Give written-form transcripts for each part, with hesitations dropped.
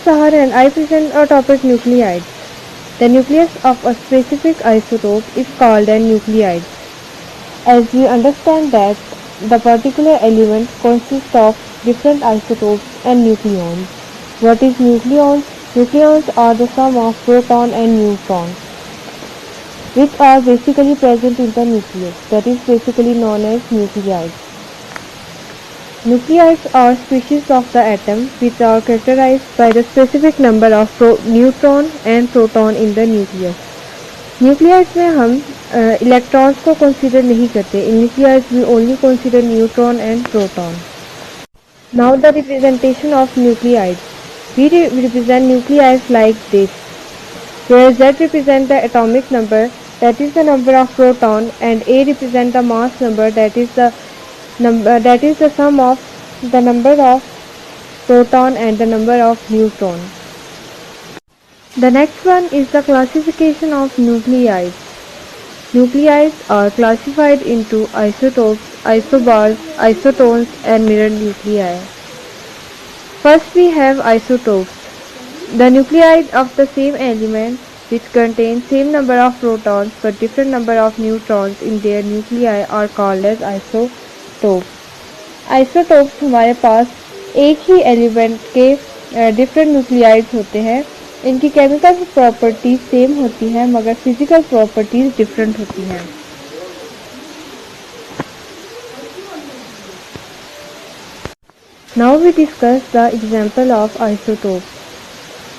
Sahar and I present our topic nucleides. The nucleus of a specific isotope is called a nucleide. As we understand that the particular element consists of different isotopes and nucleons. What is nucleons? Nucleons are the sum of proton and neutron, which are basically present in the nucleus. That is basically known as nucleides. Nucleides are species of the atom which are characterized by the specific number of neutron and proton in the nucleus. Nucleides में हम electrons को consider नहीं करते. In nucleides we only consider neutron and proton. Now the representation of nucleides. We represent nucleides like this, where Z represents the atomic number, that is the number of proton, and A represents the mass number, that is the sum of the number of proton and the number of neutron. The next one is the classification of nucleides. Nucleides are classified into isotopes, isobars, isotones, and mirror nuclei. First we have isotopes. The nucleide of the same element which contains same number of protons but different number of neutrons in their nuclei are called as isotopes. Isotopes हमारे पास एक ही element के different nuclides होते हैं. इनकी chemical properties same होती हैं मगर physical properties different होती हैं. Now we discuss the example of isotopes.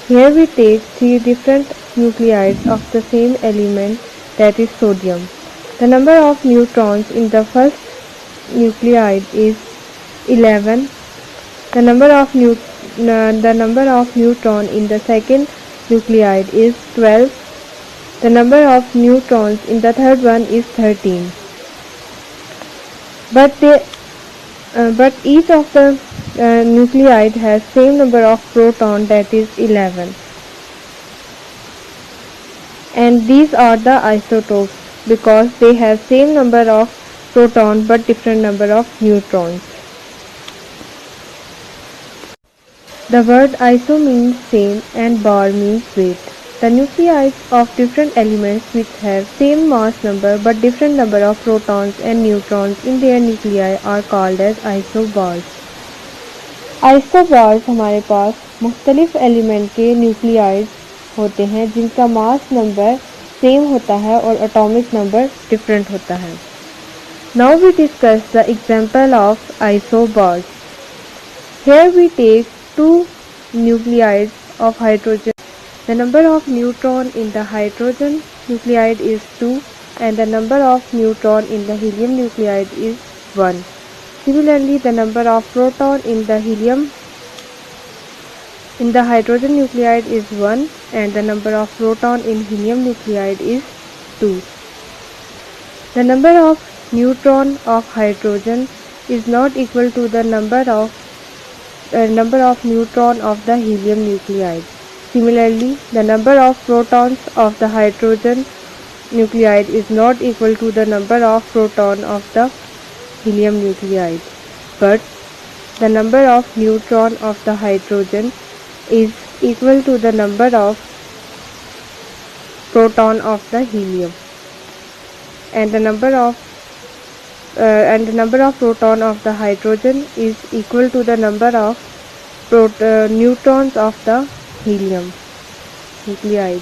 Here we take three different nucleides of the same element, that is sodium. The number of neutrons in the first nucleide is 11. The number of neutron in the second nucleide is 12. The number of neutrons in the third one is 13. But each of the nucleide has same number of proton, that is 11. And these are the isotopes because they have same number of proton but different number of neutrons. The word iso means same and bar means weight. The nucleides of different elements which have same mass number but different number of protons and neutrons in their nuclei are called as isobars. Isobars हमारे पास मुख्तलिफ element के nuclides होते हैं जिनका mass number same होता है और atomic number different होता है. Now we discuss the example of isobars. Here we take two nucleides of hydrogen. The number of neutron in the hydrogen nucleide is 2 and the number of neutron in the helium nucleide is 1. Similarly, the number of proton in the hydrogen nucleide is 1 and the number of proton in helium nucleide is 2. The number of neutron of hydrogen is not equal to the number of neutron of the helium nucleide. Similarly, the number of protons of the hydrogen nucleide is not equal to the number of proton of the helium nucleide, but the number of neutron of the hydrogen is equal to the number of proton of the helium, and the number of proton of the hydrogen is equal to the number of neutrons of the helium nucleide.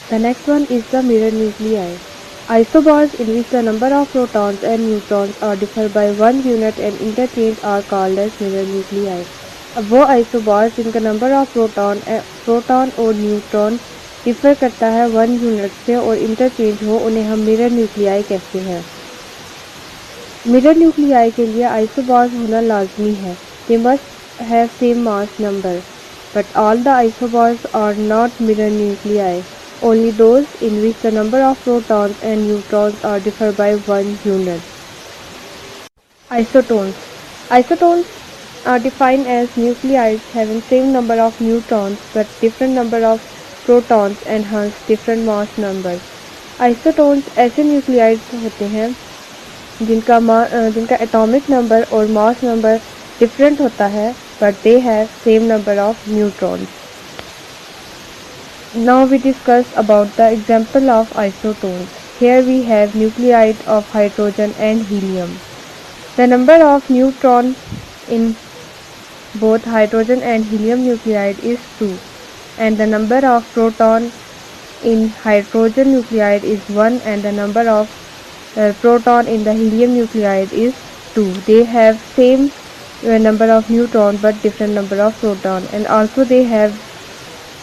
The next one is the mirror nuclei. Isobars in which the number of protons and neutrons are differ by 1 unit and interchange are called as mirror nuclei. अब वो isobars जिनका number of proton और neutron differ करता है 1 unit से और interchange हो, उन्हें हम मिरर न्यूक्लियाई कहते हैं. मिरर न्यूक्लियाई के लिए आइसोबार्स होना लाजमी है. They must have same mass number, but all the isobars are not mirror nuclei, only those in which the number of protons and neutrons are differ by 1 unit. Isotones are defined as nucleides having same number of neutrons but different number of protons and hence different mass numbers. Isotones ऐसे nuclides होते हैं जिनका atomic number और mass number different होता है, but they have same number of neutrons. Now we discuss about the example of isotones. Here we have nuclide of hydrogen and helium. The number of neutrons in both hydrogen and helium nuclide is 2, and the number of proton in hydrogen nuclide is 1, and the number of proton in the helium nuclide is 2. They have same number of neutron but different number of proton, and also they have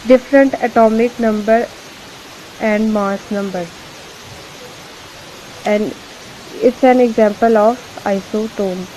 different atomic number and mass number, and it's an example of isotones.